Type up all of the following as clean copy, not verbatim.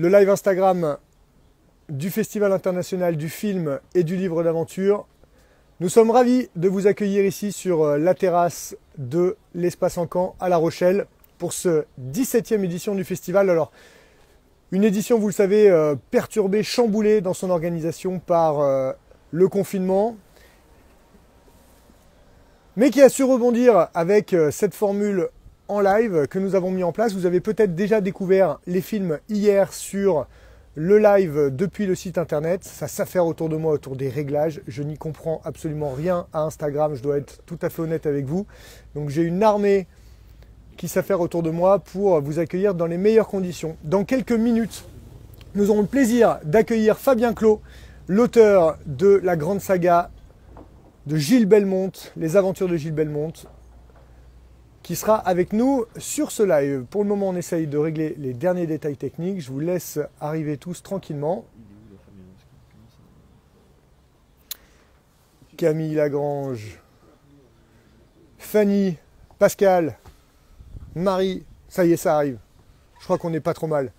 le live Instagram du Festival international du film et du livre d'aventure. Nous sommes ravis de vous accueillir ici sur la terrasse de l'Espace Encan à La Rochelle pour ce 17e édition du festival. Alors, une édition, vous le savez, perturbée, chamboulée dans son organisation par le confinement, mais qui a su rebondir avec cette formule en live que nous avons mis en place. Vous avez peut-être déjà découvert les films hier sur le live depuis le site internet. Ça s'affaire autour de moi, autour des réglages. Je n'y comprends absolument rien à Instagram, je dois être tout à fait honnête avec vous. Donc j'ai une armée qui s'affaire autour de moi pour vous accueillir dans les meilleures conditions. Dans quelques minutes, nous aurons le plaisir d'accueillir Fabien Clos, l'auteur de la grande saga de Gilles Belmont, les aventures de Gilles Belmont, qui sera avec nous sur ce live. Pour le moment, on essaye de régler les derniers détails techniques. Je vous laisse arriver tous tranquillement. Camille Lagrange, Fanny, Pascal, Marie, ça y est, ça arrive. Je crois qu'on n'est pas trop mal.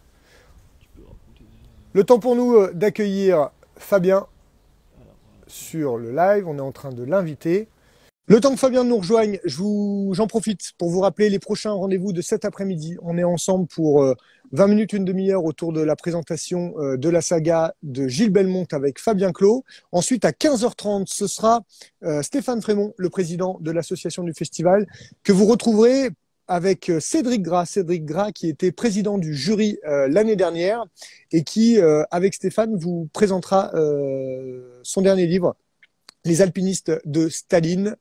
Le temps pour nous d'accueillir Fabien sur le live. On est en train de l'inviter. Le temps que Fabien nous rejoigne, j'en profite pour vous rappeler les prochains rendez-vous de cet après-midi. On est ensemble pour 20 minutes, une demi-heure autour de la présentation de la saga de Gilles Belmont avec Fabien Clos. Ensuite, à 15h30, ce sera Stéphane Frémont, le président de l'association du festival, que vous retrouverez avec Cédric Gras qui était président du jury l'année dernière et qui, avec Stéphane, vous présentera son dernier livre, Les alpinistes de Staline.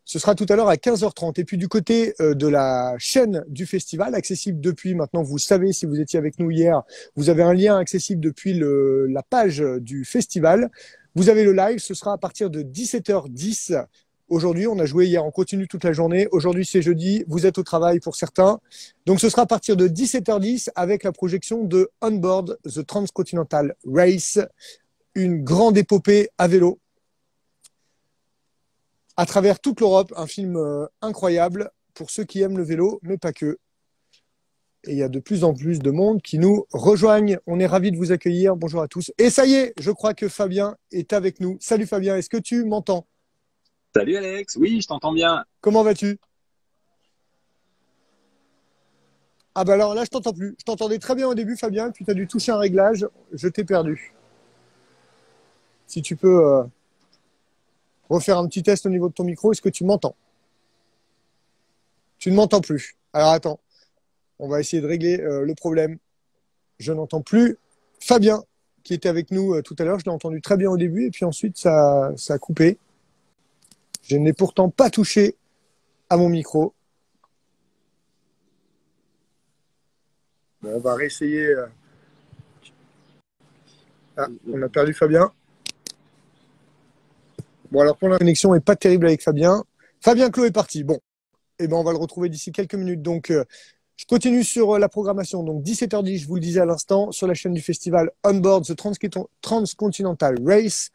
Ce sera tout à l'heure à 15h30. Et puis du côté de la chaîne du festival, accessible depuis maintenant, vous savez, si vous étiez avec nous hier, vous avez un lien accessible depuis la page du festival. Vous avez le live, ce sera à partir de 17h10. Aujourd'hui, on a joué hier, on continue toute la journée. Aujourd'hui, c'est jeudi, vous êtes au travail pour certains. Donc ce sera à partir de 17h10 avec la projection de On Board the Transcontinental Race, une grande épopée à vélo à travers toute l'Europe, un film incroyable pour ceux qui aiment le vélo, mais pas que. Et il y a de plus en plus de monde qui nous rejoignent. On est ravis de vous accueillir. Bonjour à tous. Et ça y est, je crois que Fabien est avec nous. Salut Fabien, est-ce que tu m'entends? Salut Alex, oui, je t'entends bien. Comment vas-tu? Ah bah alors là, je t'entends plus. Je t'entendais très bien au début, Fabien, puis tu as dû toucher un réglage. Je t'ai perdu. Si tu peux refaire un petit test au niveau de ton micro, est-ce que tu m'entends? Tu ne m'entends plus. Alors attends, on va essayer de régler le problème. Je n'entends plus Fabien, qui était avec nous tout à l'heure. Je l'ai entendu très bien au début, et puis ensuite, ça a coupé. Je n'ai pourtant pas touché à mon micro. Bon, on va réessayer. Ah, on a perdu Fabien. Bon, alors pour la connexion n'est pas terrible avec Fabien. Fabien Clos est parti. Bon, eh ben, on va le retrouver d'ici quelques minutes. Donc, je continue sur la programmation. Donc, 17h10, je vous le disais à l'instant, sur la chaîne du festival On Board the Transcontinental Race.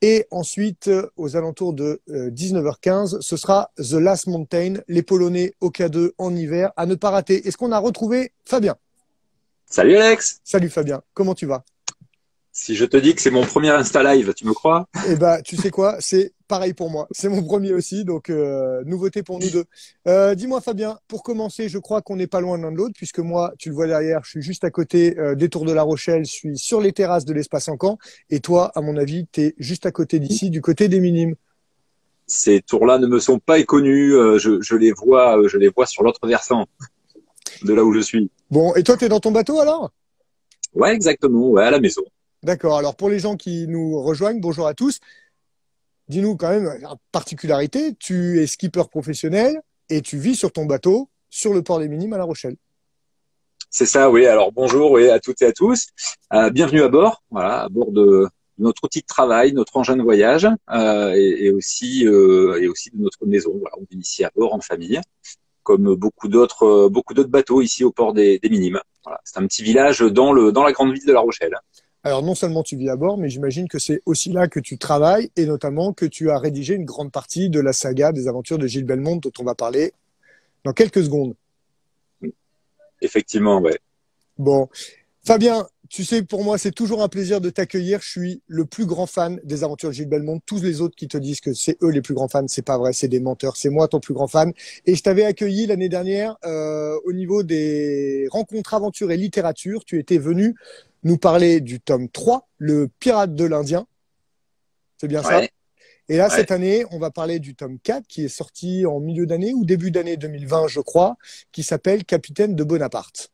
Et ensuite, aux alentours de 19h15, ce sera The Last Mountain, les Polonais au K2 en hiver, à ne pas rater. Est-ce qu'on a retrouvé Fabien? Salut Alex. Salut Fabien, comment tu vas? Si je te dis que c'est mon premier Insta Live, tu me crois? Eh ben, tu sais quoi? C'est pareil pour moi. C'est mon premier aussi, donc nouveauté pour nous deux. Dis-moi Fabien, pour commencer, je crois qu'on n'est pas loin l'un de l'autre, puisque moi, tu le vois derrière, je suis juste à côté des Tours de la Rochelle, je suis sur les terrasses de l'Espace Encan, et toi, à mon avis, tu es juste à côté d'ici, du côté des Minimes. Ces tours-là ne me sont pas inconnus, je les vois sur l'autre versant de là où je suis. Bon, et toi, tu es dans ton bateau alors? Ouais, exactement, ouais, à la maison. D'accord, alors pour les gens qui nous rejoignent, bonjour à tous. Dis-nous quand même, particularité, tu es skipper professionnel et tu vis sur ton bateau sur le port des Minimes à La Rochelle. C'est ça, oui. Alors bonjour, oui, à toutes et à tous. Bienvenue à bord, voilà, à bord de notre outil de travail, notre engin de voyage, et aussi de notre maison. Voilà, on vit ici à bord en famille, comme beaucoup d'autres bateaux ici au port des Minimes. Voilà, c'est un petit village dans la grande ville de La Rochelle. Alors non seulement tu vis à bord, mais j'imagine que c'est aussi là que tu travailles et notamment que tu as rédigé une grande partie de la saga des aventures de Gilles Belmont dont on va parler dans quelques secondes. Effectivement, ouais. Bon, Fabien, Tu sais, pour moi, c'est toujours un plaisir de t'accueillir. Je suis le plus grand fan des aventures de Gilles Belmont. Tous les autres qui te disent que c'est eux les plus grands fans, c'est pas vrai, c'est des menteurs. C'est moi ton plus grand fan. Et je t'avais accueilli l'année dernière au niveau des rencontres aventures et littérature. Tu étais venu nous parler du tome 3, Le Pirate de l'Indien. C'est bien ça? Ouais, Et là, ouais, cette année, on va parler du tome 4 qui est sorti en milieu d'année ou début d'année 2020, je crois, qui s'appelle Capitaine de Bonaparte.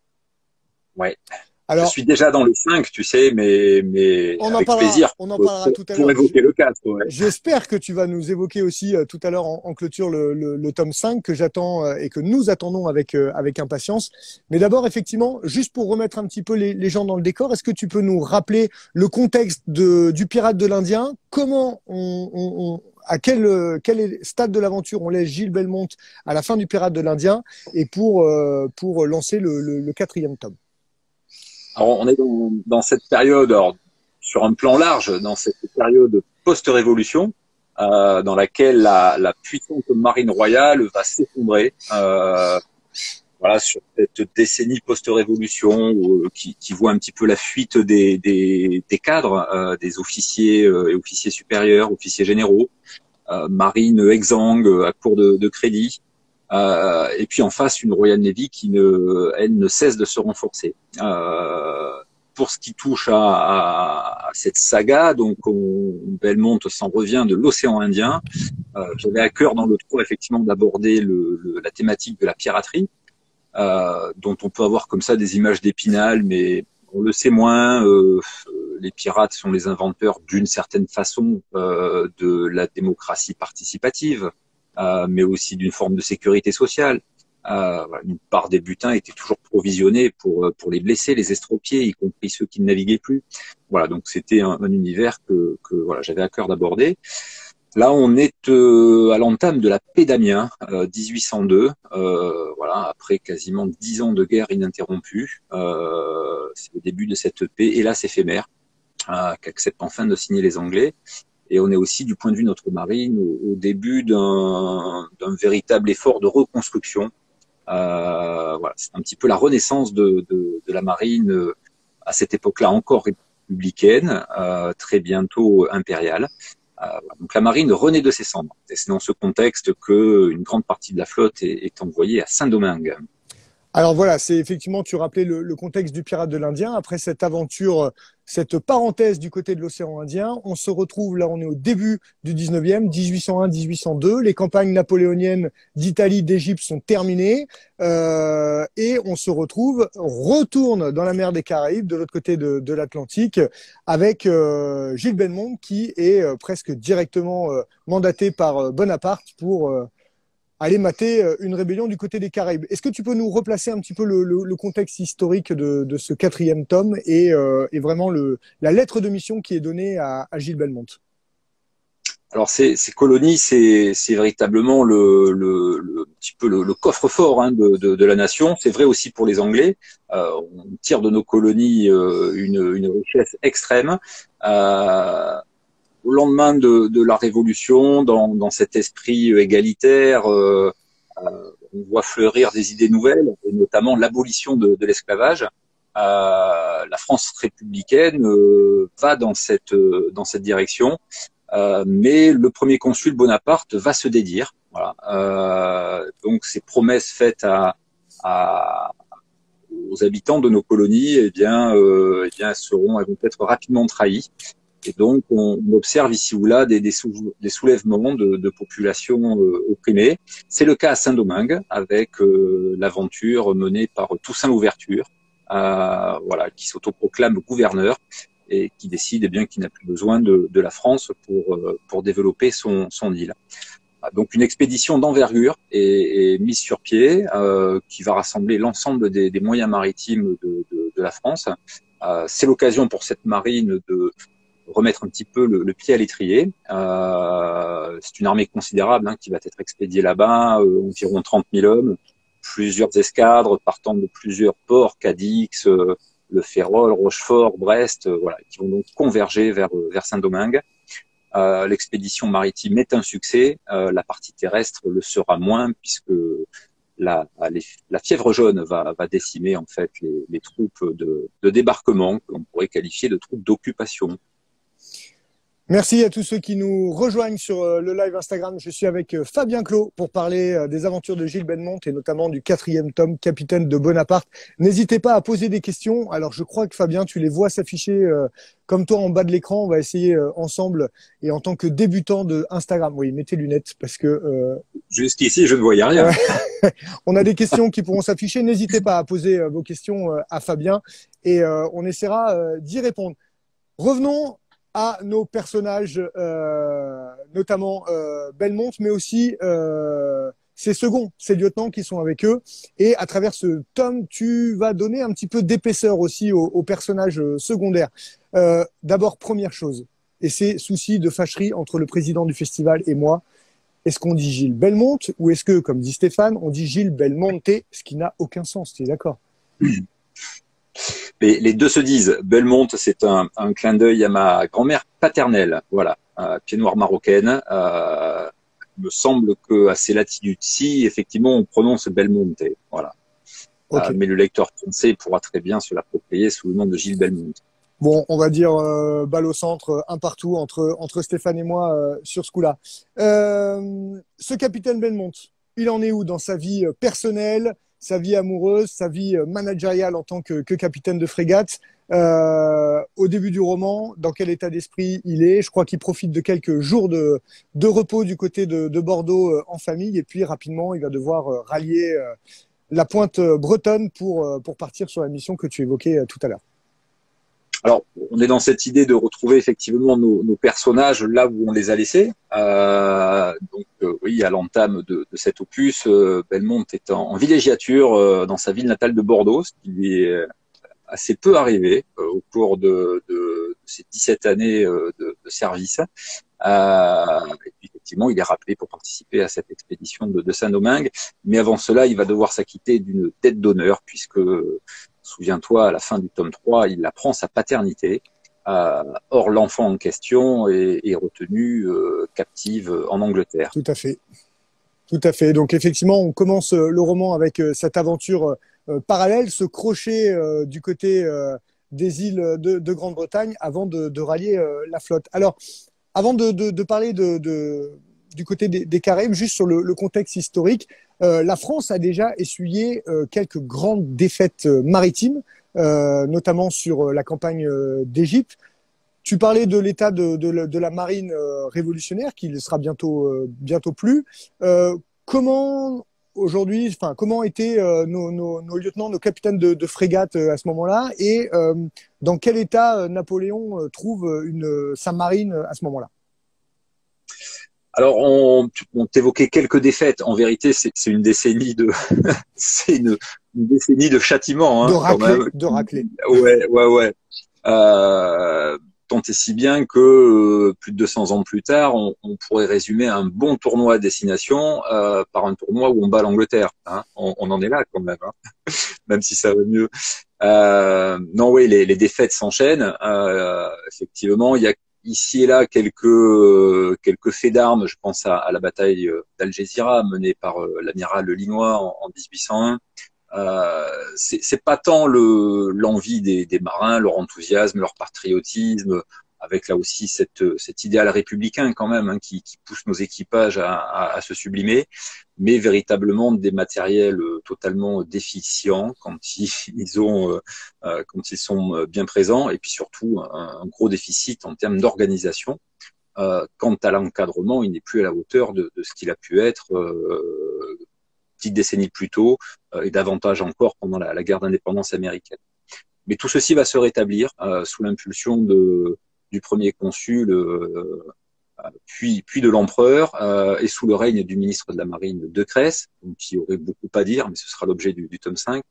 ouais. Je Alors, suis déjà dans le 5, tu sais, mais avec plaisir on en parlera tout à pour l'heure. évoquer le 4. Ouais. J'espère que tu vas nous évoquer aussi tout à l'heure en clôture le tome 5 que j'attends et que nous attendons avec impatience. Mais d'abord, effectivement, juste pour remettre un petit peu les gens dans le décor, est-ce que tu peux nous rappeler le contexte du pirate de l'Indien? Comment à quel stade de l'aventure on laisse Gilles Belmont à la fin du pirate de l'Indien et pour lancer le quatrième tome? Alors, on est dans cette période, alors, sur un plan large, dans cette période post-révolution, dans laquelle la puissante marine royale va s'effondrer. Voilà, sur cette décennie post-révolution qui voit un petit peu la fuite des cadres, des officiers et officiers supérieurs, officiers généraux, marine exsangue à court de crédit. Et puis en face, une Royal Navy elle ne cesse de se renforcer. Pour ce qui touche à cette saga, donc Belmont s'en revient de l'océan Indien. J'avais à cœur dans le 3 effectivement d'aborder la thématique de la piraterie, dont on peut avoir comme ça des images d'Épinal, mais on le sait moins. Les pirates sont les inventeurs d'une certaine façon de la démocratie participative, mais aussi d'une forme de sécurité sociale. Une part des butins était toujours provisionnée pour les blessés, les estropiés, y compris ceux qui ne naviguaient plus. Voilà, donc c'était un univers que voilà, j'avais à cœur d'aborder. Là, on est à l'entame de la paix d'Amiens, 1802. Voilà, après quasiment 10 ans de guerre ininterrompue, c'est le début de cette paix, hélas éphémère, qu'acceptent enfin de signer les Anglais. Et on est aussi, du point de vue de notre marine, au début d'un véritable effort de reconstruction. Voilà, c'est un petit peu la renaissance de la marine à cette époque-là encore républicaine, très bientôt impériale. Donc la marine renaît de ses cendres. Et c'est dans ce contexte que une grande partie de la flotte est envoyée à Saint-Domingue. Alors voilà, c'est effectivement, tu rappelais le contexte du pirate de l'Indien. Après cette aventure, cette parenthèse du côté de l'océan Indien, on se retrouve, là on est au début du 19e, 1801-1802. Les campagnes napoléoniennes d'Italie, d'Égypte sont terminées. Et on se retrouve, retourne dans la mer des Caraïbes, de l'autre côté de l'Atlantique, avec Gilles Belmont qui est presque directement mandaté par Bonaparte pour aller mater une rébellion du côté des Caraïbes. Est-ce que tu peux nous replacer un petit peu le contexte historique de ce quatrième tome et vraiment la lettre de mission qui est donnée à Gilles Belmont? Alors ces colonies, c'est véritablement un petit peu le coffre-fort de la nation. C'est vrai aussi pour les Anglais. On tire de nos colonies une richesse extrême. Au lendemain de la Révolution, dans cet esprit égalitaire, on voit fleurir des idées nouvelles, et notamment l'abolition de l'esclavage. La France républicaine va dans cette direction, mais le premier consul Bonaparte va se dédire. Voilà. Donc ces promesses faites aux habitants de nos colonies, elles vont être rapidement trahies. Et donc, on observe ici ou là des soulèvements de populations opprimées. C'est le cas à Saint-Domingue, avec l'aventure menée par Toussaint Louverture, voilà, qui s'autoproclame gouverneur et qui décide bien qu'il n'a plus besoin de la France pour développer son île. Donc, une expédition d'envergure est mise sur pied, qui va rassembler l'ensemble des moyens maritimes de la France. C'est l'occasion pour cette marine de remettre un petit peu le pied à l'étrier. C'est une armée considérable qui va être expédiée là-bas, environ 30 000 hommes, plusieurs escadres partant de plusieurs ports, Cadix, Le Férol, Rochefort, Brest, voilà, qui vont donc converger vers Saint-Domingue. L'expédition maritime est un succès, la partie terrestre le sera moins, puisque la fièvre jaune va décimer en fait les troupes de débarquement que l'on pourrait qualifier de troupes d'occupation. Merci à tous ceux qui nous rejoignent sur le live Instagram. Je suis avec Fabien Clos pour parler des aventures de Gilles Belmonte et notamment du 4e tome, Capitaine de Bonaparte. N'hésitez pas à poser des questions. Alors, je crois que Fabien, tu les vois s'afficher comme toi en bas de l'écran. On va essayer ensemble et en tant que débutant de Instagram. Oui, mettez lunettes parce que... Jusqu'ici, je ne voyais rien. On a des questions qui pourront s'afficher. N'hésitez pas à poser vos questions à Fabien et on essaiera d'y répondre. Revenons à nos personnages, notamment Belmonte, mais aussi ses seconds, ses lieutenants qui sont avec eux. Et à travers ce tome, tu vas donner un petit peu d'épaisseur aussi aux personnages secondaires. D'abord, première chose, et ces soucis de fâcherie entre le président du festival et moi. Est-ce qu'on dit Gilles Belmonte ou est-ce que, comme dit Stéphane, on dit Gilles Belmonte, ce qui n'a aucun sens, tu es d'accord? Les deux se disent. Belmonte, c'est un clin d'œil à ma grand-mère paternelle, voilà, pied noir marocaine. Il me semble que à ces latitudes-ci, effectivement, on prononce Belmonte, voilà. Okay. Mais le lecteur français pourra très bien se l'approprier sous le nom de Gilles Belmonte. Bon, on va dire balle au centre, un partout entre Stéphane et moi sur ce coup-là. Ce capitaine Belmonte, il en est où dans sa vie personnelle, sa vie amoureuse, sa vie managériale en tant que capitaine de frégate? Au début du roman, dans quel état d'esprit il est? Je crois qu'il profite de quelques jours de repos du côté de Bordeaux en famille et puis rapidement, il va devoir rallier la pointe bretonne pour partir sur la mission que tu évoquais tout à l'heure. Alors, on est dans cette idée de retrouver effectivement nos personnages là où on les a laissés. Oui, à l'entame de cet opus, Belmonte est en villégiature dans sa ville natale de Bordeaux, ce qui lui est assez peu arrivé au cours de ces 17 années de service. Et puis, effectivement, il est rappelé pour participer à cette expédition de Saint-Domingue. Mais avant cela, il va devoir s'acquitter d'une dette d'honneur puisque... Souviens-toi, à la fin du tome 3, il apprend sa paternité. Or, l'enfant en question est retenu captive en Angleterre. Tout à fait. Tout à fait. Donc, effectivement, on commence le roman avec cette aventure parallèle, ce crochet du côté des îles de Grande-Bretagne avant de rallier la flotte. Alors, avant de parler du côté des Caraïbes, juste sur le contexte historique, la France a déjà essuyé quelques grandes défaites maritimes, notamment sur la campagne d'Égypte. Tu parlais de l'état de la marine révolutionnaire, qui ne sera bientôt plus. Comment aujourd'hui, comment étaient nos lieutenants, nos capitaines de frégate à ce moment-là, et dans quel état Napoléon trouve sa marine à ce moment-là? Alors, on t'évoquait quelques défaites. En vérité, c'est une décennie de, c'est une décennie de châtiment, hein, de raclée. Ouais. Tant et si bien que plus de 200 ans plus tard, on pourrait résumer un bon tournoi à destination par un tournoi où on bat l'Angleterre. Hein. On en est là quand même, hein. Même si ça va mieux. Non, oui, les défaites s'enchaînent. Effectivement, il y a ici et là quelques faits d'armes. Je pense à la bataille d'Algésiras menée par l'amiral Linois en 1801. C'est pas tant l'envie des marins, leur enthousiasme, leur patriotisme, avec là aussi cet idéal républicain quand même, hein, qui pousse nos équipages à se sublimer, mais véritablement des matériels totalement déficients quand ils sont bien présents, et puis surtout un gros déficit en termes d'organisation. Quant à l'encadrement, il n'est plus à la hauteur de ce qu'il a pu être petite décennie plus tôt, et davantage encore pendant la guerre d'indépendance américaine. Mais tout ceci va se rétablir sous l'impulsion du premier consul, puis de l'empereur, et sous le règne du ministre de la Marine Decrès, qui aurait beaucoup à dire, mais ce sera l'objet du tome 5.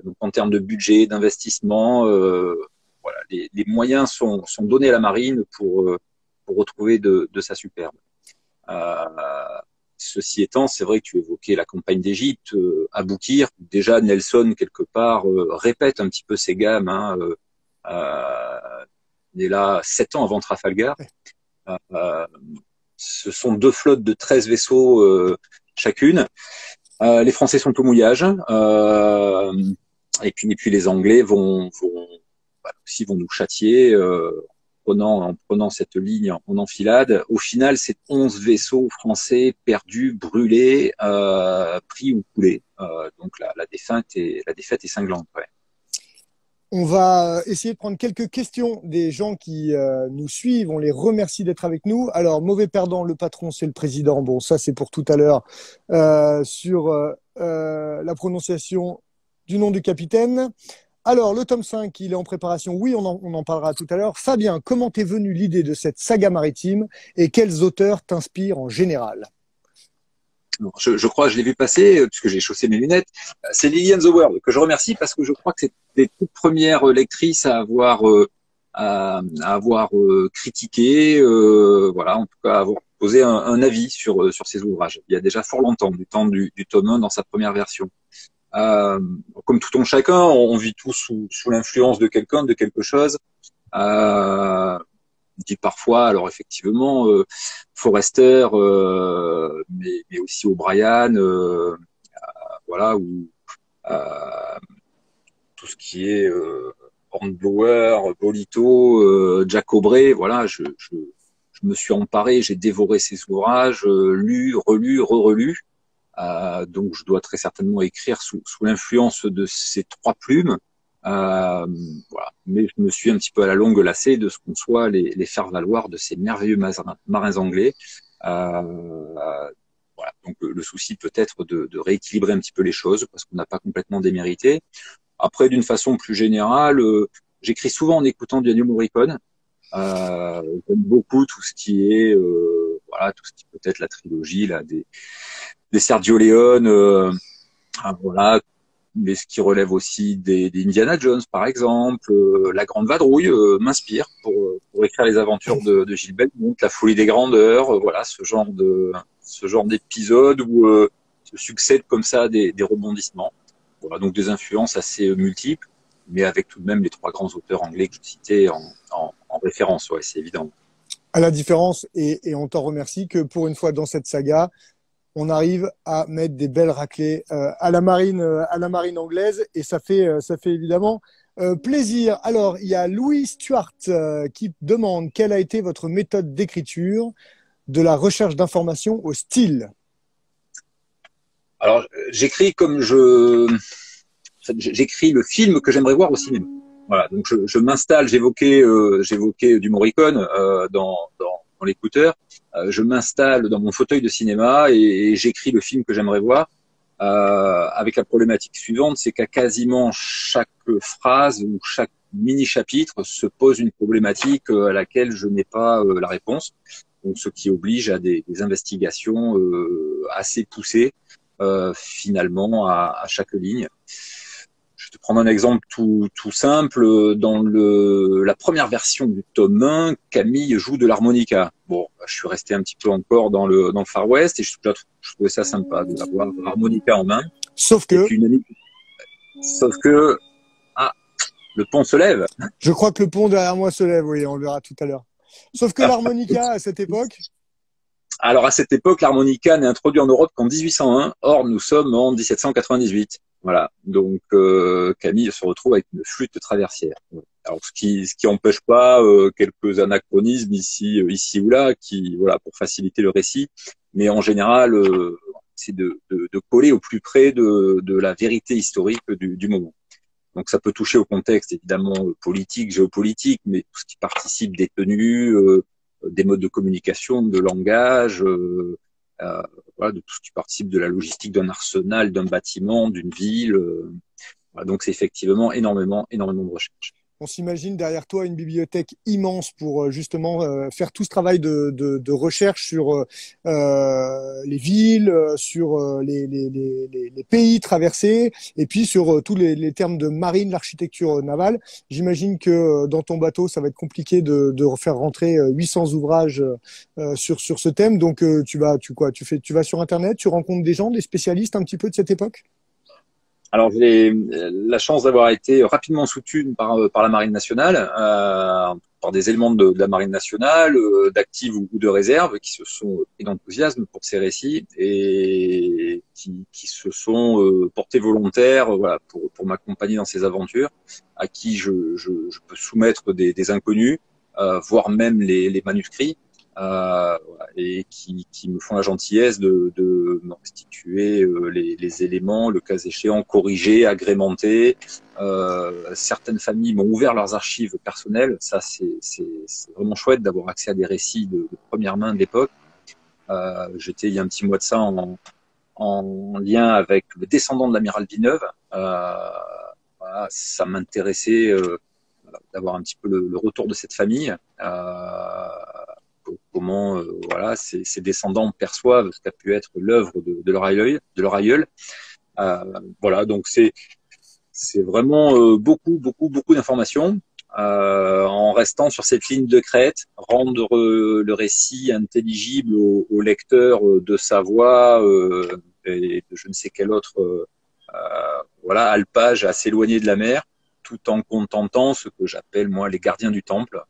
Donc en termes de budget, d'investissement, voilà, les moyens sont donnés à la marine pour retrouver de sa superbe. Ceci étant, c'est vrai que tu évoquais la campagne d'Égypte, Aboukir. Déjà, Nelson, quelque part, répète un petit peu ses gammes. Hein, il est là 7 ans avant Trafalgar. Ce sont 2 flottes de 13 vaisseaux chacune. Les Français sont au mouillage, et puis les Anglais aussi vont nous châtier en prenant cette ligne en enfilade. Au final, c'est 11 vaisseaux français perdus, brûlés, pris ou coulés. Donc la défaite est cinglante. Ouais. On va essayer de prendre quelques questions des gens qui nous suivent. On les remercie d'être avec nous. Alors, mauvais perdant, le patron, c'est le président. Bon, ça, c'est pour tout à l'heure sur la prononciation du nom du capitaine. Alors, le tome 5, il est en préparation. Oui, on en parlera tout à l'heure. Fabien, comment t'es venue l'idée de cette saga maritime et quels auteurs t'inspirent en général? Alors, je crois, je l'ai vu passer, puisque j'ai chaussé mes lunettes. C'est Lily and the World, que je remercie parce que je crois que c'est des toutes premières lectrices à avoir critiqué, voilà, en tout cas, à avoir posé un avis sur ces ouvrages. Il y a déjà fort longtemps, du temps du tome 1 dans sa première version. Comme tout en chacun, on vit tous sous l'influence de quelqu'un, de quelque chose. On dit parfois, alors effectivement, Forrester, mais aussi O'Brien, voilà, ou tout ce qui est Hornblower, Bolito, Jack Aubrey, voilà, je me suis emparé, j'ai dévoré ces ouvrages, lu, relu, re-relu. Donc je dois très certainement écrire sous l'influence de ces trois plumes. Voilà. Mais je me suis un petit peu à la longue lassé de ce qu'on soit les faire valoir de ces merveilleux marins anglais. Voilà. Donc le souci peut-être de rééquilibrer un petit peu les choses parce qu'on n'a pas complètement démérité. Après, d'une façon plus générale, j'écris souvent en écoutant du Ennio Morricone. J'aime beaucoup tout ce qui est voilà, tout ce qui peut être la trilogie là des Sergio Leone, voilà, mais ce qui relève aussi des Indiana Jones, par exemple, La Grande Vadrouille m'inspire pour écrire les aventures de Gilbert, donc La Folie des Grandeurs, voilà, ce genre d'épisode où se succèdent comme ça des rebondissements. Voilà, donc des influences assez multiples, mais avec tout de même les trois grands auteurs anglais que je citais en référence, ouais, c'est évident. À la différence, et on t'en remercie, que pour une fois dans cette saga, on arrive à mettre des belles raclées à la marine anglaise, et ça fait évidemment plaisir. Alors, il y a Louis Stuart qui demande quelle a été votre méthode d'écriture de la recherche d'informations au style. Alors, j'écris j'écris le film que j'aimerais voir au cinéma. Voilà, donc je m'installe, j'évoquais du Morricone dans l'écouteur. Je m'installe dans mon fauteuil de cinéma et j'écris le film que j'aimerais voir. Avec la problématique suivante, c'est qu'à quasiment chaque phrase ou chaque mini-chapitre se pose une problématique à laquelle je n'ai pas la réponse. Donc, ce qui oblige à des investigations assez poussées finalement à chaque ligne. Je vais te prendre un exemple tout simple. Dans la première version du tome 1, Camille joue de l'harmonica. Bon, je suis resté un petit peu encore dans le Far West et je trouvais ça sympa de l'avoir l'harmonica en main. Sauf que le pont se lève. Je crois que le pont derrière moi se lève, oui, on le verra tout à l'heure. Sauf que l'harmonica, à cette époque... Alors, à cette époque, l'harmonica n'est introduit en Europe qu'en 1801. Or, nous sommes en 1798. Voilà. Donc, Camille se retrouve avec une flûte traversière. Alors, ce qui empêche pas quelques anachronismes ici ou là, voilà, pour faciliter le récit. Mais en général, c'est de coller au plus près de la vérité historique du moment. Donc, ça peut toucher au contexte, évidemment, politique, géopolitique, mais tout ce qui participe des tenues, des modes de communication, de langage, voilà, de tout ce qui participe de la logistique d'un arsenal, d'un bâtiment, d'une ville. Voilà, donc c'est effectivement énormément de recherche. On s'imagine derrière toi une bibliothèque immense pour justement faire tout ce travail de recherche sur les villes, sur les pays traversés, et puis sur tous les termes de marine, l'architecture navale. J'imagine que dans ton bateau, ça va être compliqué de faire rentrer 800 ouvrages sur ce thème. Donc tu vas sur Internet, tu rencontres des gens, des spécialistes un petit peu de cette époque? Alors j'ai la chance d'avoir été rapidement soutenu par la Marine nationale. par des éléments de la Marine nationale, d'active ou de réserve, qui se sont pris d'enthousiasme pour ces récits et qui se sont portés volontaires, voilà, pour m'accompagner dans ces aventures, à qui je peux soumettre des inconnus, voire même les manuscrits. Et qui me font la gentillesse de me restituer les éléments, le cas échéant, corrigés, agrémentés. Certaines familles m'ont ouvert leurs archives personnelles. Ça, c'est vraiment chouette d'avoir accès à des récits de première main de l'époque. J'étais il y a un petit mois de ça en lien avec le descendant de l'amiral Villeneuve. Voilà, ça m'intéressait d'avoir un petit peu le retour de cette famille. Comment voilà ces descendants perçoivent ce qu'a pu être l'œuvre de leur aïeul. Voilà, donc c'est vraiment beaucoup d'informations en restant sur cette ligne de crête, rendre le récit intelligible au lecteur de sa voix et de je ne sais quel autre voilà alpage à s'éloigner de la mer, tout en contentant ce que j'appelle moi les gardiens du temple.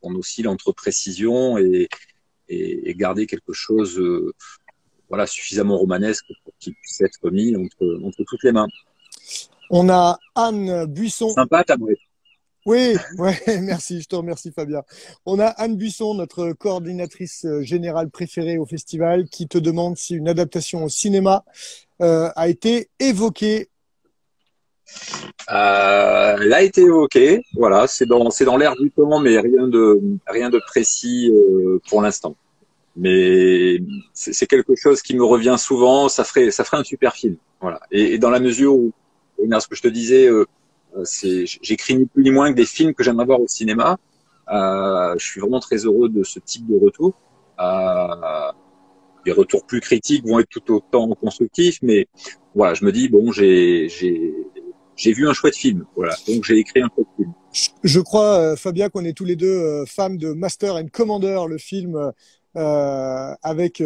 On oscille entre précision et garder quelque chose voilà, suffisamment romanesque pour qu'il puisse être mis entre toutes les mains. On a Anne Buisson. Sympa, Tamouette. Oui, ouais, merci, je te remercie Fabien. On a Anne Buisson, notre coordinatrice générale préférée au festival, qui te demande si une adaptation au cinéma a été évoquée. L'a été évoqué, voilà, c'est dans l'air du temps, mais rien de précis pour l'instant. Mais c'est quelque chose qui me revient souvent. Ça ferait un super film, voilà. Et dans la mesure où, ce que je te disais, j'écris ni plus ni moins que des films que j'aimerais voir au cinéma. Je suis vraiment très heureux de ce type de retour. Les retours plus critiques vont être tout autant constructifs, mais voilà, je me dis bon, j'ai vu un chouette film, voilà, donc j'ai écrit un chouette film. Je crois, Fabien, qu'on est tous les deux fans de Master and Commander, le film avec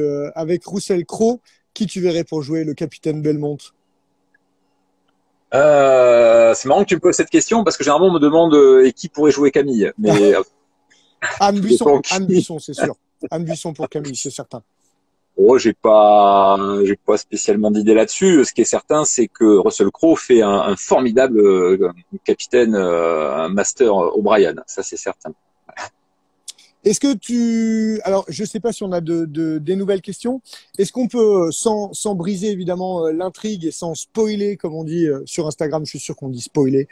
Russell Crowe. Qui tu verrais pour jouer le capitaine Belmont? C'est marrant que tu me poses cette question parce que généralement on me demande et qui pourrait jouer Camille, mais Anne Buisson, c'est sûr. Anne Buisson pour Camille, c'est certain. Oh, j'ai pas spécialement d'idée là-dessus. Ce qui est certain, c'est que Russell Crowe fait un formidable capitaine, un Master O'Brien. Ça, c'est certain. Est-ce que alors je sais pas si on a des nouvelles questions. Est-ce qu'on peut, sans briser évidemment l'intrigue et sans spoiler, comme on dit sur Instagram, je suis sûr qu'on dit spoiler,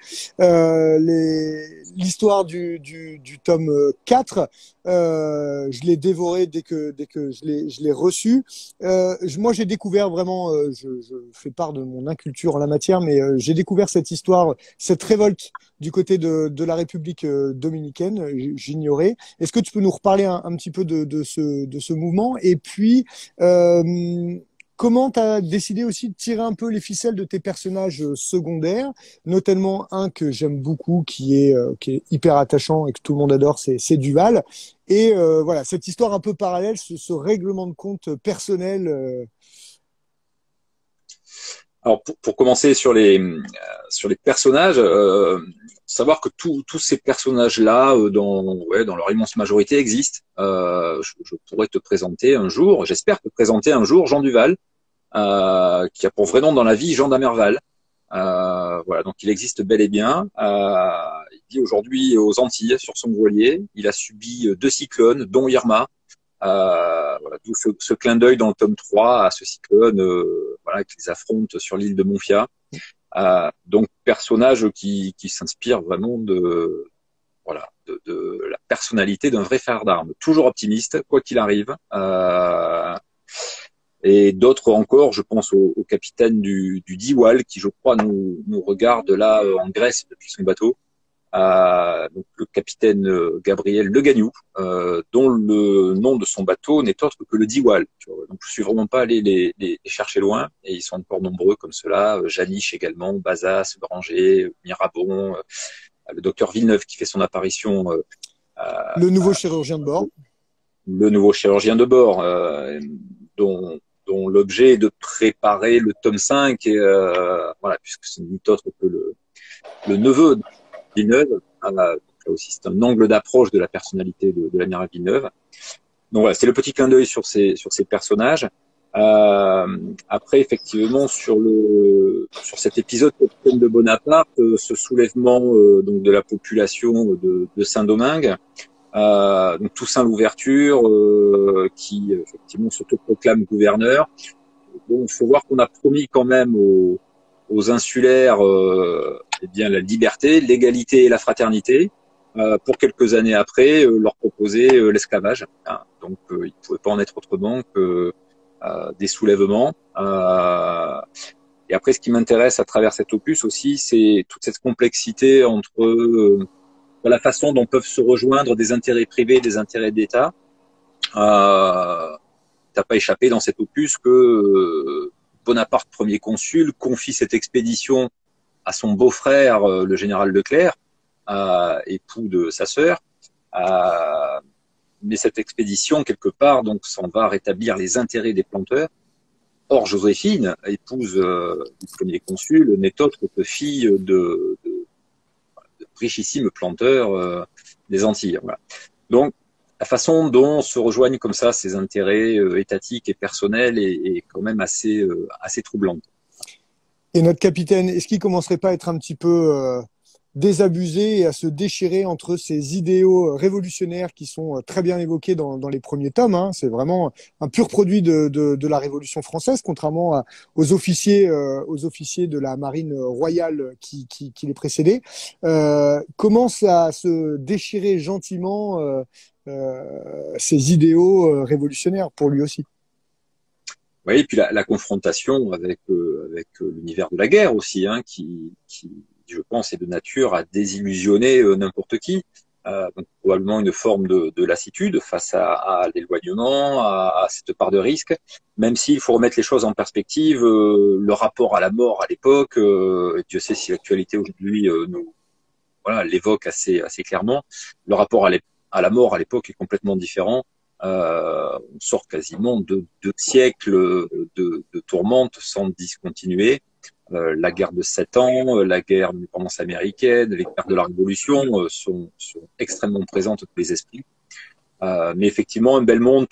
l'histoire du tome 4, je l'ai dévoré dès que je l'ai reçu. Moi, j'ai découvert vraiment, je fais part de mon inculture en la matière, mais j'ai découvert cette histoire, cette révolte du côté de la République dominicaine. J'ignorais. Est-ce que tu peux nous reparler un petit peu de ce mouvement? Et puis, comment tu as décidé aussi de tirer un peu les ficelles de tes personnages secondaires, notamment un que j'aime beaucoup, qui est hyper attachant et que tout le monde adore, c'est Duval. Et voilà, cette histoire un peu parallèle, ce règlement de compte personnel. Alors pour commencer sur les personnages, savoir que tous ces personnages-là, dans leur immense majorité, existent. Je pourrais te présenter un jour, j'espère te présenter un jour Jean Duval, qui a pour vrai nom dans la vie Jean d'Amerval. Voilà, donc il existe bel et bien. Il vit aujourd'hui aux Antilles sur son voilier. Il a subi 2 cyclones, dont Irma. Voilà, d'où ce clin d'œil dans le tome 3 à ce cyclone voilà, qu'ils affrontent sur l'île de Monfia. Donc personnage qui s'inspire vraiment de la personnalité d'un vrai frère d'armes, toujours optimiste quoi qu'il arrive. Et d'autres encore, je pense au capitaine du Diwal qui je crois nous regarde là en Grèce depuis son bateau. Donc le capitaine Gabriel Le Gagnou, dont le nom de son bateau n'est autre que le Diwal. Donc je suis vraiment pas allé les chercher loin, et ils sont encore nombreux comme cela. Janiche également, Bazas, Branger, Mirabon, le docteur Villeneuve qui fait son apparition. Le nouveau chirurgien de bord. Le nouveau chirurgien de bord, dont l'objet est de préparer le tome 5, et voilà, puisque ce n'est autre que le neveu Villeneuve, là aussi, c'est un angle d'approche de la personnalité de l'amiral Villeneuve. Donc voilà, c'est le petit clin d'œil sur ces personnages. Après, effectivement, sur cet épisode de Bonaparte, ce soulèvement donc de la population de Saint-Domingue, donc Toussaint Louverture, qui effectivement s'autoproclame gouverneur. Bon, il faut voir qu'on a promis quand même aux insulaires eh bien la liberté, l'égalité et la fraternité. Pour quelques années après, leur proposer l'esclavage. Hein. Donc, il ne pouvait pas en être autrement que des soulèvements. Et après, ce qui m'intéresse à travers cet opus aussi, c'est toute cette complexité entre la façon dont peuvent se rejoindre des intérêts privés et des intérêts d'État. T'as pas échappé dans cet opus que Bonaparte, premier consul, confie cette expédition à son beau-frère, le général Leclerc, époux de sa sœur. Mais cette expédition, quelque part, donc, s'en va rétablir les intérêts des planteurs. Or, Joséphine, épouse du premier consul, n'est autre que fille de richissimes planteurs des Antilles. Voilà. Donc, la façon dont se rejoignent comme ça ces intérêts étatiques et personnels est quand même assez troublante. Et notre capitaine, est-ce qu'il commencerait pas à être un petit peu désabusé et à se déchirer entre ces idéaux révolutionnaires qui sont très bien évoqués dans les premiers tomes, hein. C'est vraiment un pur produit de la Révolution française, contrairement aux officiers de la marine royale qui les précédaient. Commence à se déchirer gentiment ces idéaux révolutionnaires pour lui aussi. Oui, et puis la confrontation avec l'univers de la guerre aussi, hein, qui je pense, est de nature à désillusionner n'importe qui. Donc probablement une forme de lassitude face à l'éloignement, à cette part de risque, même s'il faut remettre les choses en perspective, le rapport à la mort à l'époque, Dieu sait si l'actualité aujourd'hui nous l'évoque assez clairement, le rapport à la mort à l'époque est complètement différent. On sort quasiment de 2 siècles de tourmente sans discontinuer. La guerre de 7 ans, la guerre de l'indépendance américaine, les guerres de la Révolution sont extrêmement présentes dans les esprits. Mais effectivement, un Belmont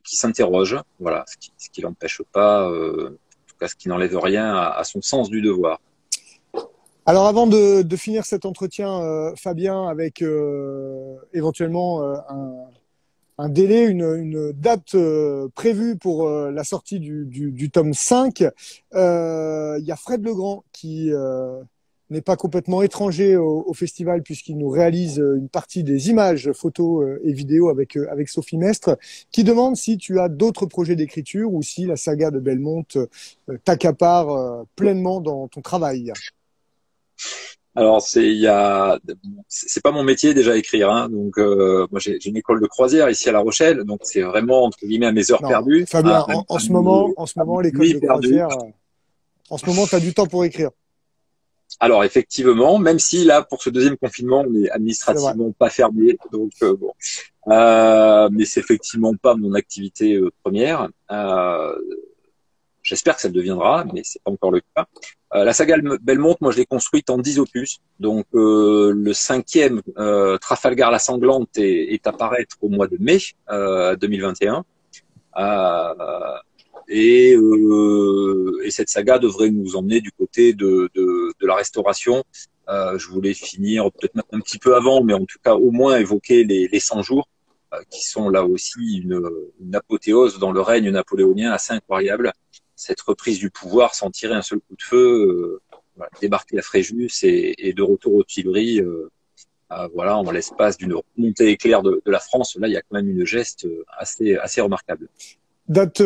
qui s'interroge, voilà, ce qui l'empêche pas, en tout cas ce qui n'enlève rien à son sens du devoir. Alors avant de finir cet entretien, Fabien, avec éventuellement un délai, une date prévue pour la sortie du tome 5. Il y a Fred Legrand qui n'est pas complètement étranger au festival puisqu'il nous réalise une partie des images, photos et vidéos avec Sophie Mestre, qui demande si tu as d'autres projets d'écriture ou si la saga de Belmont t'accapare pleinement dans ton travail. Alors c'est pas mon métier déjà écrire, hein. Donc moi j'ai une école de croisière ici à La Rochelle, donc c'est vraiment entre guillemets à mes heures perdues. Fabien, en ce moment l'école de croisière, en ce moment tu as du temps pour écrire. Alors effectivement, même si là pour ce deuxième confinement on est administrativement pas fermé, donc bon, mais c'est effectivement pas mon activité première. J'espère que ça le deviendra, mais c'est pas encore le cas. La saga Belmont, moi je l'ai construite en 10 opus. Donc le 5e, Trafalgar la sanglante, est à paraître au mois de mai 2021. Et cette saga devrait nous emmener du côté de la restauration. Je voulais finir peut-être même un petit peu avant, mais en tout cas au moins évoquer les 100 jours, qui sont là aussi une apothéose dans le règne napoléonien assez incroyable. Cette reprise du pouvoir sans tirer un seul coup de feu, débarquer à Fréjus et de retour aux Tuileries, voilà, en l'espace d'une remontée éclair de la France. Là, il y a quand même une geste assez remarquable. Date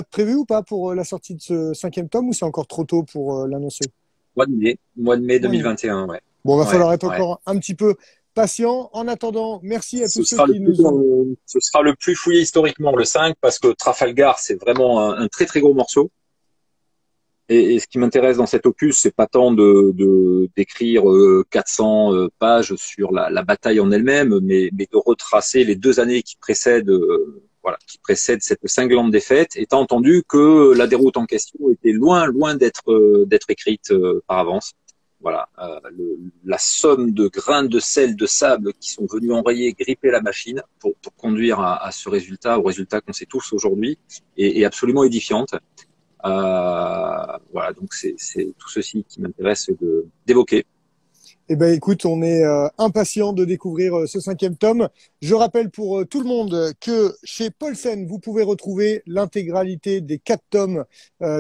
prévue ou pas pour la sortie de ce 5e tome, ou c'est encore trop tôt pour l'annoncer? Mois de mai 2021, ouais. Bon, va falloir être encore un petit peu patient. En attendant, merci à tous ceux qui nous ont... Ce sera le plus fouillé historiquement, le 5, parce que Trafalgar, c'est vraiment un très très gros morceau. Et ce qui m'intéresse dans cet opus, c'est pas tant d'écrire 400 pages sur la bataille en elle-même, mais de retracer les 2 années qui précèdent cette cinglante défaite, étant entendu que la déroute en question était loin d'être écrite par avance. voilà, la somme de grains de sel, de sable qui sont venus enrayer, gripper la machine pour conduire à ce résultat, au résultat qu'on sait tous aujourd'hui, est absolument édifiante. Voilà, donc c'est tout ceci qui m'intéresse d'évoquer. Eh ben, écoute, on est impatient de découvrir ce 5e tome. Je rappelle pour tout le monde que chez Paulsen, vous pouvez retrouver l'intégralité des 4 tomes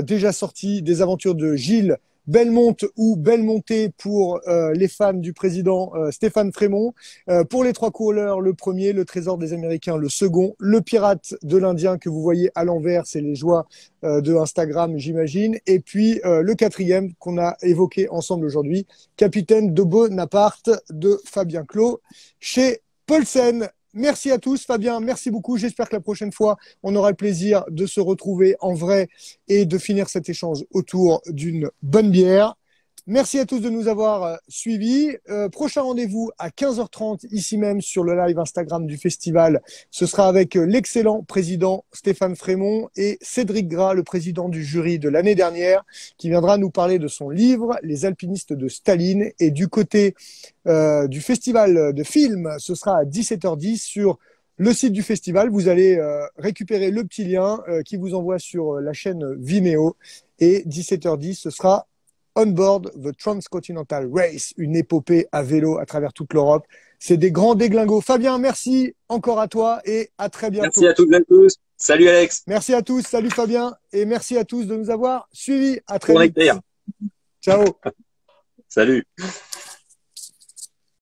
déjà sortis des aventures de Gilles Belmonte ou Belmonté pour les fans du président Stéphane Frémont. Pour les 3 couleurs, le premier, le trésor des Américains, le second, le pirate de l'Indien que vous voyez à l'envers, c'est les joies de Instagram, j'imagine. Et puis le 4e qu'on a évoqué ensemble aujourd'hui, Capitaine de Bonaparte de Fabien Clos chez Paulsen. Merci à tous, Fabien, merci beaucoup. J'espère que la prochaine fois, on aura le plaisir de se retrouver en vrai et de finir cet échange autour d'une bonne bière. Merci à tous de nous avoir suivis. Prochain rendez-vous à 15h30 ici même sur le live Instagram du festival. Ce sera avec l'excellent président Stéphane Frémont et Cédric Gras, le président du jury de l'année dernière, qui viendra nous parler de son livre Les alpinistes de Staline. Et du côté du festival de films, ce sera à 17h10 sur le site du festival. Vous allez récupérer le petit lien qui vous envoie sur la chaîne Vimeo. Et 17h10, ce sera On Board the Transcontinental Race, une épopée à vélo à travers toute l'Europe. C'est des grands déglingos. Fabien, merci encore à toi et à très bientôt. Merci à toutes et à tous. Salut Alex. Merci à tous. Salut Fabien. Et merci à tous de nous avoir suivis. À très vite. Ciao. Salut.